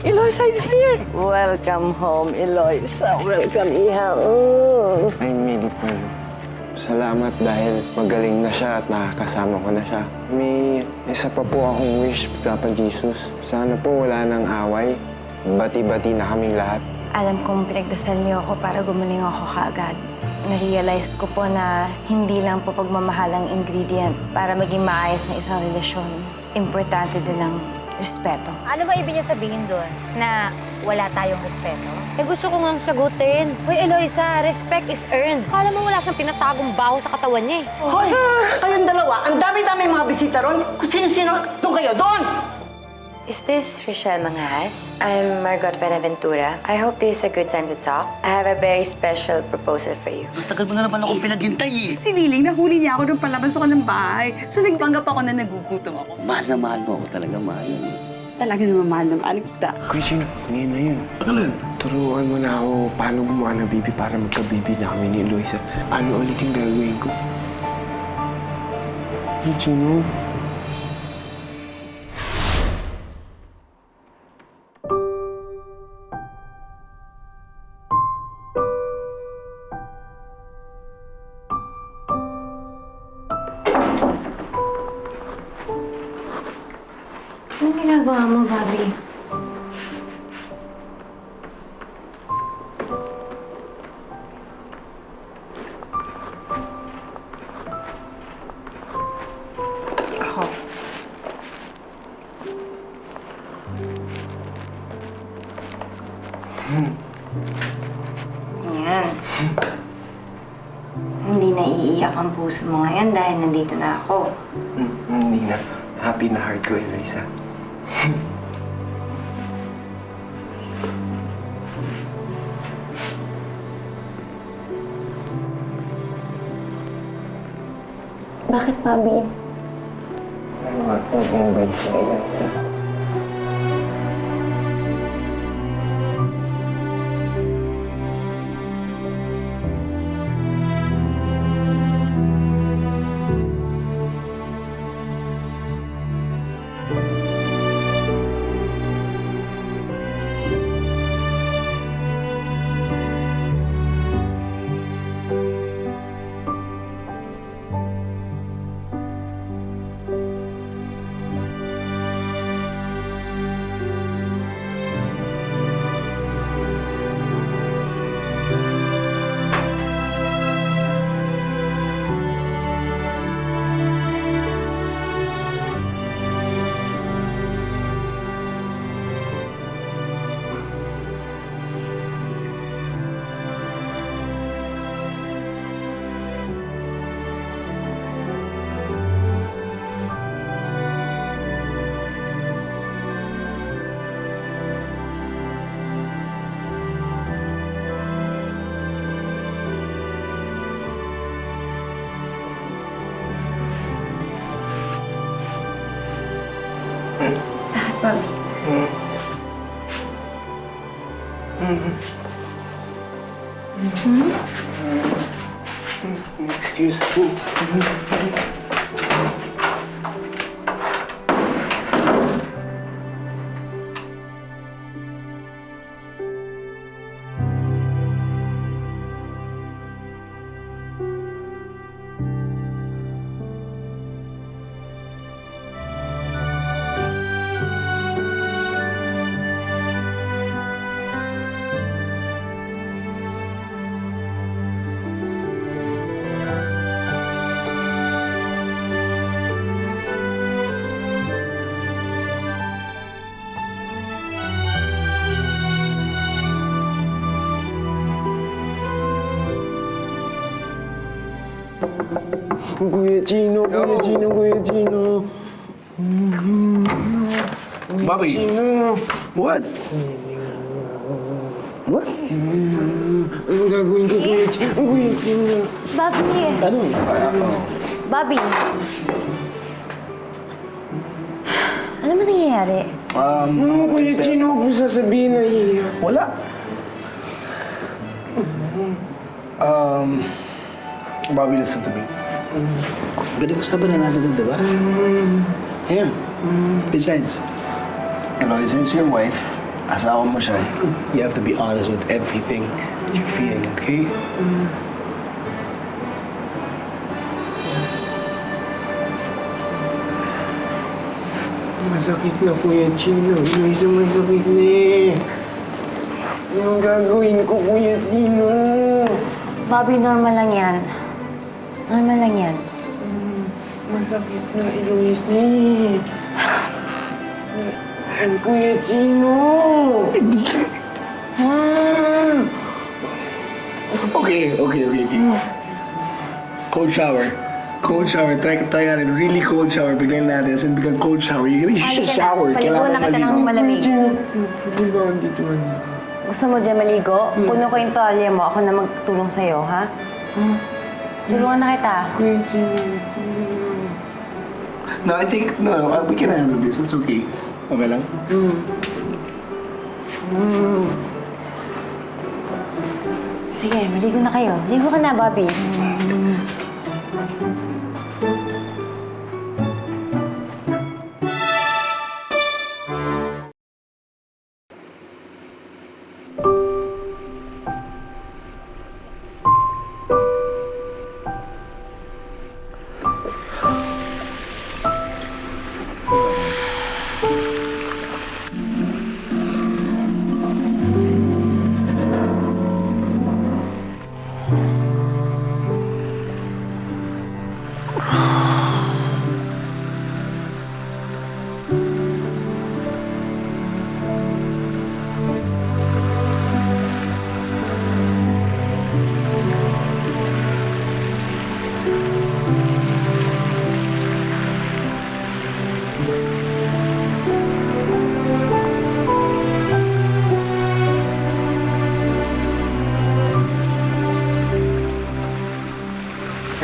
Eloisa is here! Welcome home, Eloisa. Welcome, Iha. I made it, Mama. Salamat dahil magaling na siya at nakakasama ko na siya. May isa pa po akong wish, Papa Jesus. Sana po wala nang away. Bati-bati na kaming lahat. Alam kong pinagdasal niyo ako para gumaling ako kaagad. Na-realize ko po na hindi lang po pagmamahal ang ingredient para maging maayos na isang relasyon. Importante din ang respeto. Ano ba ibig niya sabihin doon? Na wala tayong respeto? Eh gusto ko nga sagutin. Hoy, Eloisa, respect is earned. Kala mo wala siyang tinatagong baho sa katawan niya eh. Hoy! Kayong dalawa, ang dami-dami mga bisita ron. Kung sino-sino, doon kayo, doon! Is this Rochelle Mangas? I'm Margot Benaventura. I hope this is a good time to talk. I have a very special proposal for you. Tagal mo na naman akong pinaghintay eh. Si Liling, nahuli niya ako nung palabas ako ng bahay. So nagpanggap ako na nagugutom ako. Mahal na mahal mo ako talaga, mahal mo. Talaga naman mahal ng anak kita. Kuya Gino, ngayon na yun. Akalan, turuan mo na ako paano gumawa ng baby para magka-baby na kami ni Eloisa. Ano ulit yung gagawin ko? Kuya Gino. Anong ginagawa mo, Bobby? Ako. Ayan. Hindi na iiyak ang puso mo ngayon dahil nandito na ako. Hindi na. Happy na heart ko, Eloisa. Bakit, Bobby? Ano nga po yung bed sa Eloisa? Excuse me. Kuya Gino, Kuya Gino, Kuya Gino. Bobby! Gino. What? What? Anong gagawin ko, Kuya Gino? Kuya Gino. Bobby! Ano? Bobby! Ano ba nangyayari? Ano, Kuya Gino? Huwag mo sasabihin na iya. Wala. Bobby, listen to me. Galing usapan na natin doon, di ba? Ayan. Besides, Eloisa is your wife. asawa mo siya, you have to be honest with everything that you're feeling, okay? Masakit na, Kuya Chino. Luisa, masakit na eh. Anong gagawin ko, Kuya Chino? Bobby, normal lang yan. Normal lang yan. Masakit na, Eloise. Ang Kuya Chino! Okay. Cold shower. Cold shower. Try natin. Really cold shower. Bigyan natin. As in, bigyan cold shower. You should shower. Maligo na kita ng malamig. Hindi ba ang dito man? Gusto mo dyan maligo? Puno ko yung tuwalya mo. Ako na magtulong sa'yo, ha? Tulungan na kita. Kuya Chino. No, I think, no, we can handle this. It's okay. Okay lang? Sige, maligo na kayo. Ligo ka na, Bobby.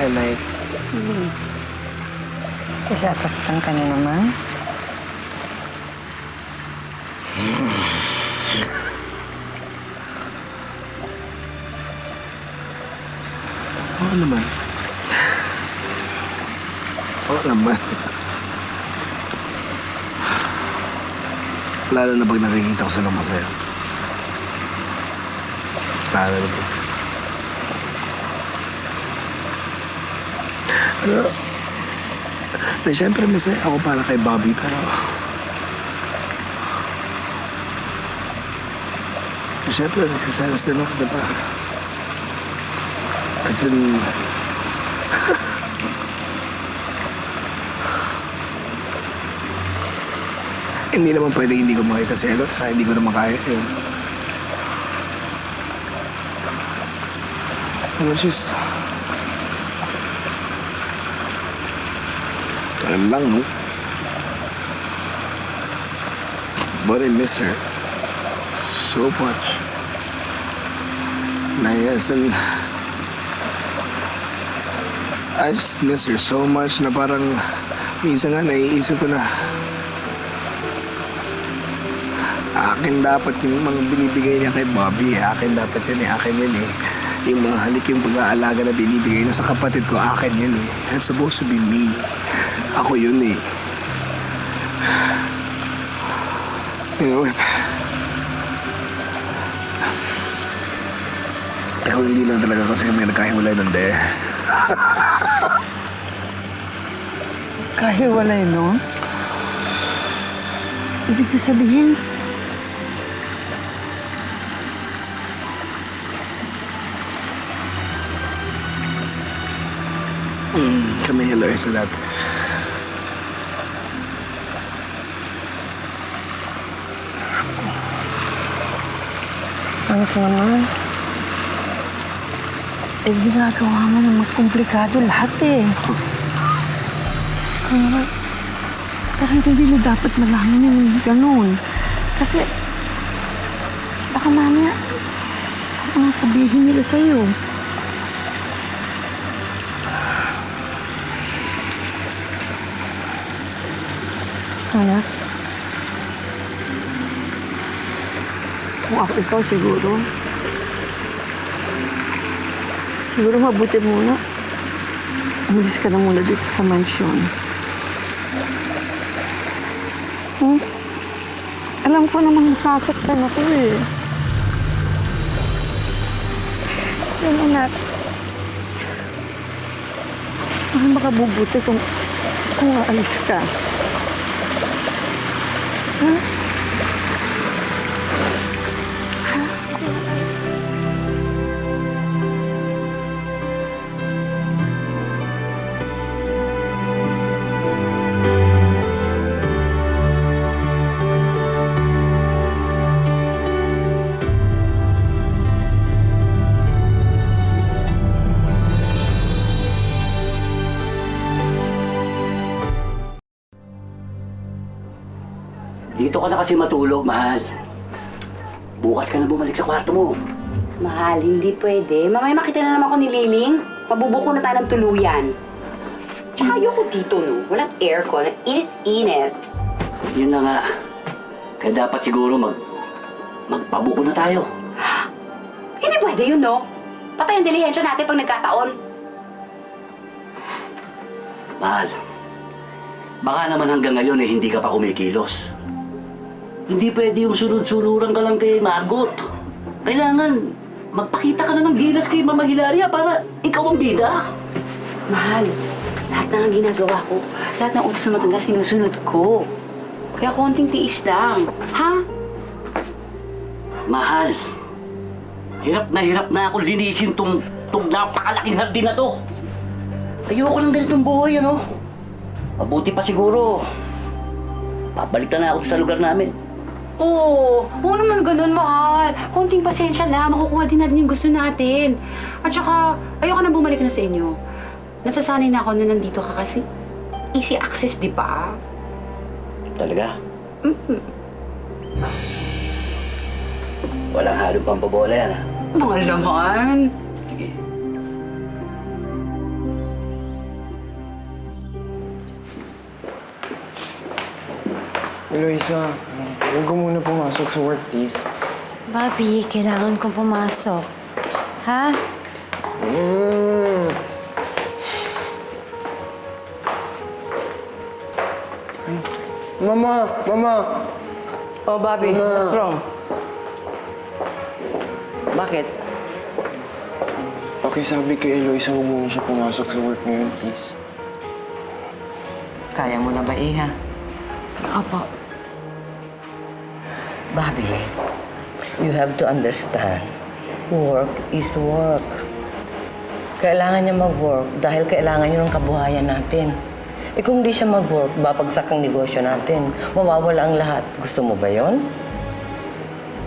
Hey, Mike. Sasaktan ka na naman. Oo naman. Oo naman. Lalo na pag nakikita ko silang masaya. Lalo na po. Na siyempre masaya ako para kay Bobby, pero siyempre nagsiselos din ako, diba? As in, hindi naman pwede hindi ko makita si Eloisa, hindi ko naman kaya yun. Ano, she's... Alam lang, no? But I miss her so much. Yes, and I just miss her so much na parang minsan nga naiisip ko na akin dapat yung mga binibigay niya kay Bobby. Akin dapat yun eh. Akin yun eh. Yung mga halik, yung pag-aalaga na binibigay na sa kapatid ko, akin yun eh. It's supposed to be me. Ako yun eh. You know, ikaw hindi lang talaga kasi kami nagkahiwalay nun, de. Kahiwalay, no? Ibig ko sabihin, Kami Eloisa dati. ano ka naman? Eh, ginagawa mo na magkomplikado lahat eh. Pero hindi mo dapat malaman yung ganun. Kasi, baka mamaya, ano sabihin nila sa'yo? Anak, kung ako ikaw siguro mabuti muna. Umalis ka na muna dito sa mansyon. Alam ko namang sasaktan ako eh. Yan anak. Baka makabubuti kung aalis ka. Ha? Dito ka na kasi matulog, mahal. Bukas ka na bumalik sa kwarto mo. Mahal, hindi pwede. Mamaya makita na naman ako ni Liling. Pabubuko na tayo ng tuluyan. Tsaka ayoko dito, no? Walang aircon. Init-init. Yun na nga. Kaya dapat siguro magpabuko na tayo. Hindi pwede yun, no? Patay ang dilihensya natin pag nagkataon. Mahal, baka naman hanggang ngayon hindi ka pa kumikilos. Hindi pwede yung sunod-sunuran ka lang kay Margot. Kailangan magpakita ka na ng gilas kay Mama Hilaria para ikaw ang bida. Mahal, lahat na nga ginagawa ko, lahat ng utos na matanda sinusunod ko. Kaya konting tiis lang, ha? Mahal, hirap na ako linisin tong napakalaking hardin na to. Ayoko ng ganitong buhay, ano? Mabuti pa siguro. Babalik na ako sa lugar namin. Oo, huwag naman ganun, mahal. Konting pasensya lang, makukuha din natin yung gusto natin. At saka, ayoko na bumalik na sa inyo. Nasasanay na ako na nandito ka kasi easy access, di ba? Talaga? Walang halong pambobola yan, ha? Mahal naman. Sige. Eloisa, huwag ka muna pumasok sa work, please. Bobby, kailangan kong pumasok. Ha? Ay, Mama! Mama! Oh, Bobby, Mama. what's wrong? Bakit? Pakisabi kay Eloisa, huwag muna siya pumasok sa work ngayon, please. Kaya mo na ba, Iha? Opo. Bobby, you have to understand, work is work. Kailangan niya mag-work dahil kailangan niya ng kabuhayan natin. Eh kung di siya mag-work, babagsak ang negosyo natin. Mawawala ang lahat. Gusto mo ba yon?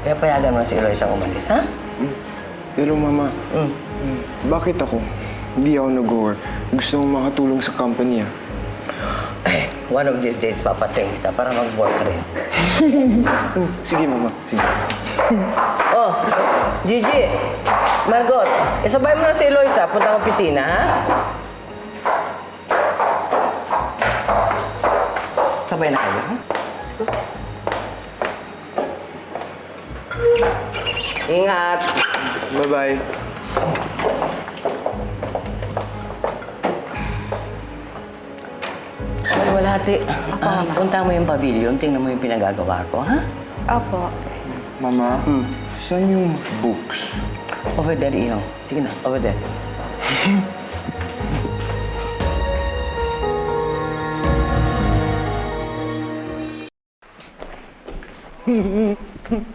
Kaya payagan mo na si Eloisa umalis, ha? Pero Mama, Mm. bakit ako? Hindi ako nag-work. Gusto kong makatulong sa company, ah. Eh, one of these days, papatrain kita para mag-work ka rin. Sige, Mama. Sige. Oh, Gigi, Margot, isabay mo na si Eloisa. Punta ang opisina, ha? Sabay na kayo, ha? Ingat! Bye-bye. Ay, wala, ate. Punta mo yung pavilion. Tingnan mo yung pinagagawa ko, ha? Opo. Mama, saan yung books? Over there, Iho. Sige na, over there.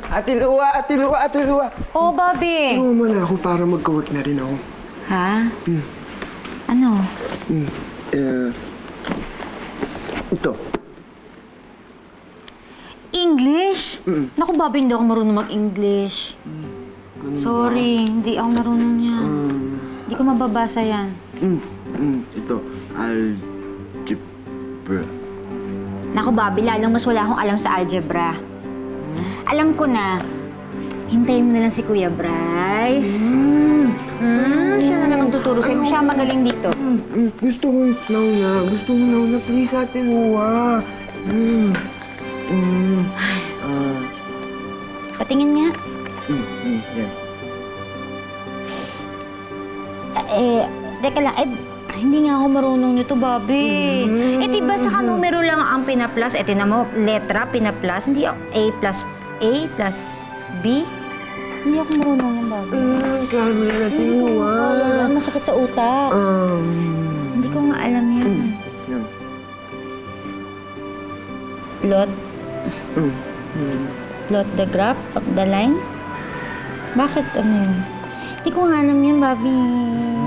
Ate Lua! Ate Lua! Ate Lua! Oh, Bobby! Tulungan mo na ako para mag-work na rin ako. Ha? Ano? Ito. English? Naku, Bobby, hindi ako marunong mag-English. Sorry, hindi ako marunong yan. Hindi ko mababasa yan. Ito. Algebra. Naku, Bobby, lalong mas wala akong alam sa algebra. Alam ko na, hintayin mo na lang si Kuya Bryce. Siya na lang magtuturo sa'yo. Siya magaling dito. Gusto ko nauna. Gusto ko nauna. Please, Ate Lua. Patingin nga. Yan. Teka lang. Hindi nga ako marunong nito, Bobby. Eh, diba sa numero lang ang pinaplas? Eh, tinan mo, letra, pinaplas. Hindi ako A plus B. Hindi ako marunong yan, Bobby. Kano natin Hindi ko alam. Masakit sa utak. Hindi ko nga alam yan. Yan. Plot the graph of the line? Bakit ano yun? Hindi ko nga alam yan, Bobby.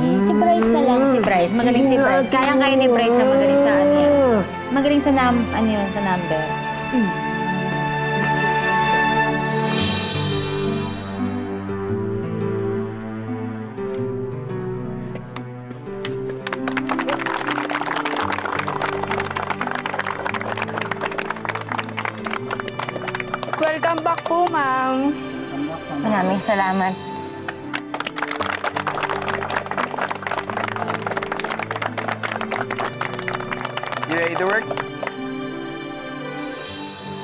Si Bryce na lang, si Bryce. Magaling si Bryce. Kaya ni Bryce na magaling sa ano yan. Magaling sa sa number. Welcome back po, ma'am. Maraming salamat. You ready to work?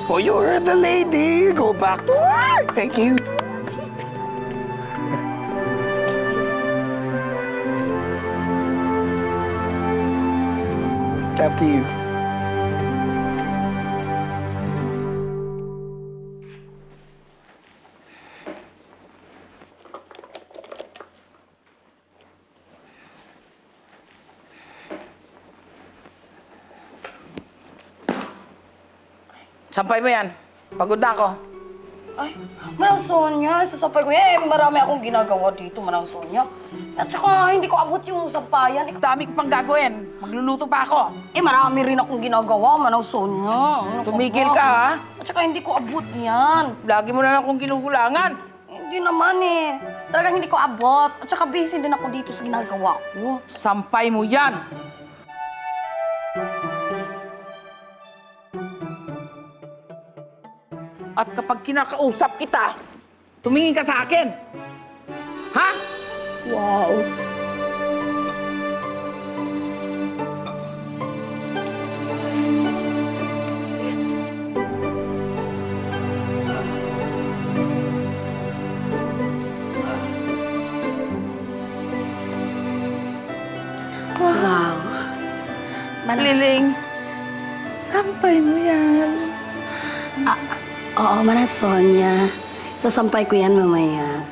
Oh, you're the lady. Go back to work. Thank you. After you. Sampay mo yan. Pagod na ako. Ay, Manang Sonia, sasapay ko yan. Marami akong ginagawa dito, Manang Sonia. At saka, hindi ko abot yung sampayan. Dami ko pang gagawin. Magluluto pa ako. Eh, marami rin akong ginagawa, Manang Sonia. Ano Tumigil ba? ka, ha? At saka, hindi ko abot yan. Lagi mo na akong ginugulangan. Hindi naman eh. Talagang hindi ko abot. At saka, busy din ako dito sa ginagawa ko. Sampay mo yan. At kapag kinakausap kita, tumingin ka sa akin. Ha? Wow. Wow. Liling, sampay mo yan. Oo, Manang Sonia. Sasampay ko yan mamaya.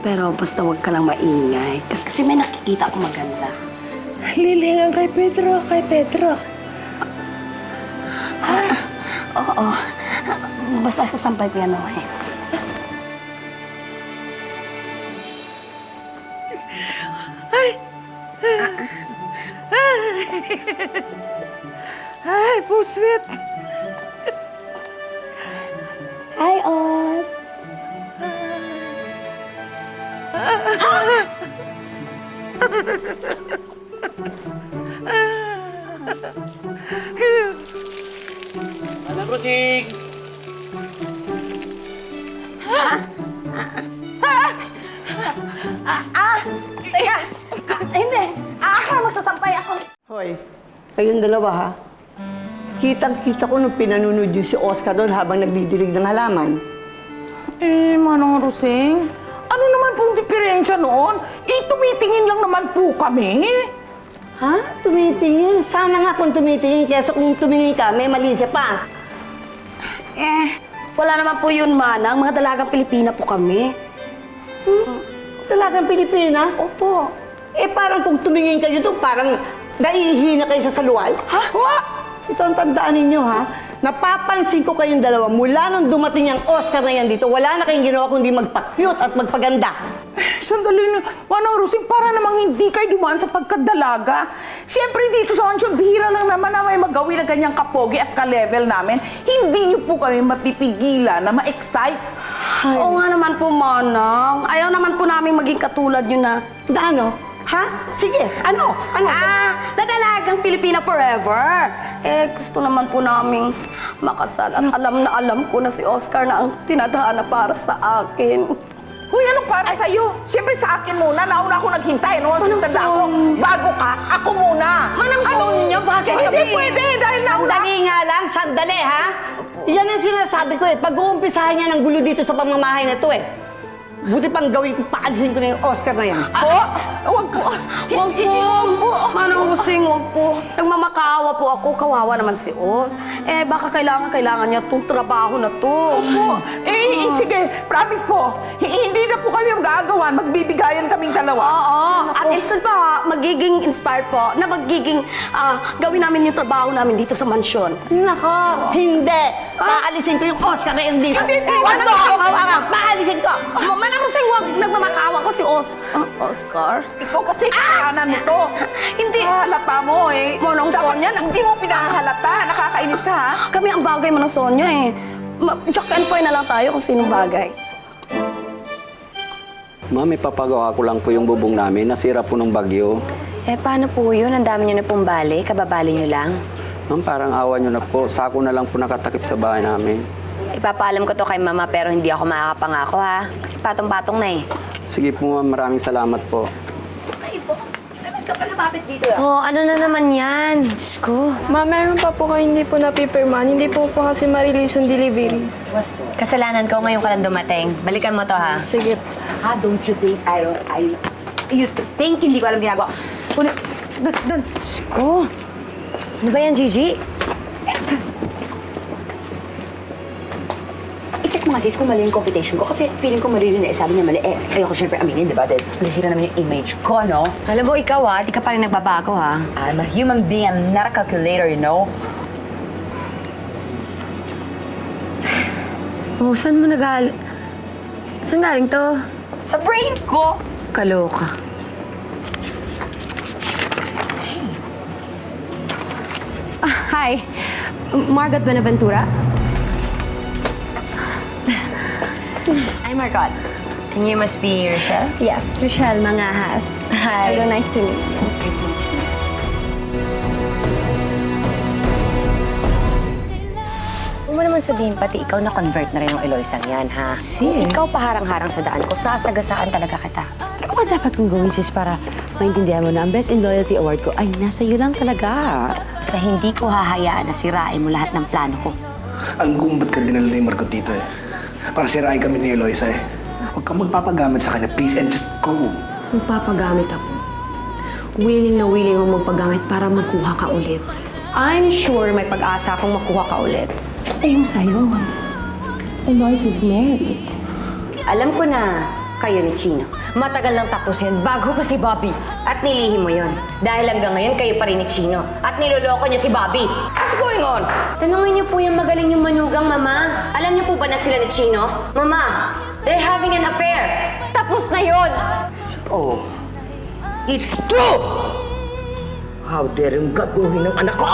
Pero basta huwag ka lang maingay. Kasi may nakikita ako maganda. Liling, ang kay Pedro, kay Pedro. Oo. Basta sasampay ko yan mamaya. Ay, puswit. Hi, Oz. Alam mo, Sing. Teka! Hindi! Akala magsasampay ako. Hoy, kayong dalawa ha. Kitang-kita ko nung pinanunod yung si Oscar doon habang nagdidilig ng halaman. Eh, Manong Roseng, ano naman pong diferensya noon? Tumitingin lang naman po kami. Ha? Tumitingin? Sana nga kung tumitingin, kesa kung tumingin ka, may mali siya pa. Wala naman po yun, Manang. Mga dalagang Pilipina po kami. Talagang Pilipina? Opo. Parang kung tumingin kayo doon, parang naihina kayo sa saluwal. Ha? Ito ang tandaan ninyo, ha? Napapansin ko kayong dalawa mula nung dumating yung Oscar na yan dito, wala na kayong ginawa kundi magpa-cute at magpaganda. Sandali na, Manong Roseng, para namang hindi kayo dumaan sa pagkadalaga. Siyempre dito sa Ansyon, bihira lang naman na may magawin na ganyang kapogi at ka-level namin. Hindi niyo po kami mapipigilan na ma-excite. Oo nga naman po, Manang. Ayaw naman po namin maging katulad yun na... Na ano? Ha? Sige, ano? Ano? Na dalagang Pilipina forever. Gusto naman po naming makasal at alam na alam ko na si Oscar na ang tinadhana para sa akin. Huy, anong para sa'yo? Siyempre sa akin muna, nauna ako naghintay. No? Manang Tanda ako, Son. bago ka, ako muna. Manang Sonia, bakit Hindi kami? pwede, dahil nauna. Sandali nga lang, sandali, ha? Yan ang sinasabi ko, Pag-uumpisahan niya ng gulo dito sa pamamahay na to, Buti pang gawin ko, paalisin ko na yung Oscar na yan. Po? Huwag po. Huwag po! Manang Rusing, huwag po. Nagmamakaawa po ako. Kawawa naman si Os. Eh, baka kailangan niya itong trabaho na to. Po. Sige, promise po. Hindi na po kami magagawan. Magbibigayan kaming dalawa. Oo. At instead pa, magiging inspired po na magiging gawin namin yung trabaho namin dito sa mansyon. Nako, hindi! Paalisin ko yung Oscar na yan dito. Huwag mo ako hawakan! Paalisin ko! Manang Rusing, huwag. Nagmamakaawa ko si Oscar. Ikaw kasi kasalanan mo to. Hindi. Halata mo eh. Manang Sonia, Hindi mo pinahalata. Nakakainis ka ha? kami ang bagay mo ng Sonia eh. Jack and Poy na lang tayo kung sinong bagay. Ma'am, ipapagawa ko lang po yung bubong namin. Nasira po ng bagyo. Eh, paano po yun? Ang dami niyo na pong bali. Kababali niyo lang. Ma'am, parang awa nyo na po. Sako na lang po nakatakip sa bahay namin. Ipapaalam ko to kay Mama pero hindi ako makakapangako ha. Kasi patong-patong na eh. Sige po, ma'am. Maraming salamat po. Oh, ano na naman yan? Diyos ko. Ma, meron pa po kayo hindi po napipirman. Hindi po kasi ma-release yung deliveries. Kasalanan ko ngayon ka lang dumating. Balikan mo to ha. Sige. Don't you think you think hindi ko alam ginagawa ko? Dun. Diyos ko. Ano ba yan, Gigi? I-check mo nga sis kung mali yung computation ko kasi feeling ko mali rin eh. Sabi niya mali. Eh, ayoko syempre aminin, di ba? Dahil nasira naman yung image ko, no? Alam mo, ikaw di ka pa rin nagbabago ha. I'm a human being. I'm not a calculator, you know? Oh, saan mo Saan galing to? Sa brain ko! Kaloka. Hi, Margot Benaventura. I'm Margot. And you must be Rochelle? Yes, Rochelle Mangahas. Hi. Hello, nice to meet you. Nice to meet you. Huwag mo naman sabihin pati ikaw na-convert na rin ng Eloisang yan, ha? Kung ikaw paharang-harang sa daan ko, sasagasaan talaga kita. Ano ba dapat kong gawin sis para maintindihan mo na ang Best in Loyalty Award ko ay nasa iyo lang talaga? Sa hindi ko hahayaan na sirain mo lahat ng plano ko. Alam ko kung ba't ka dinala ni Margot dito eh. Para sirain kami ni Eloisa eh. Huwag kang magpapagamit sa kanya, please, and just go. Magpapagamit ako. Willing na willing akong magpagamit para makuha ka ulit. I'm sure may pag-asa akong makuha ka ulit. Eh, yung sa'yo. Eloise is married. Alam ko na kayo ni Chino. Matagal nang tapos yun bago pa si Bobby. At nilihim mo yun. Dahil hanggang ngayon kayo pa rin ni Chino. At niloloko niya si Bobby. What's going on? Tanungin niyo po yung magaling yung manugang, Mama. Alam niyo po ba na sila ni Chino? Mama, they're having an affair. Tapos na yun. So, it's true! How dare yung gaguhin ng anak ko!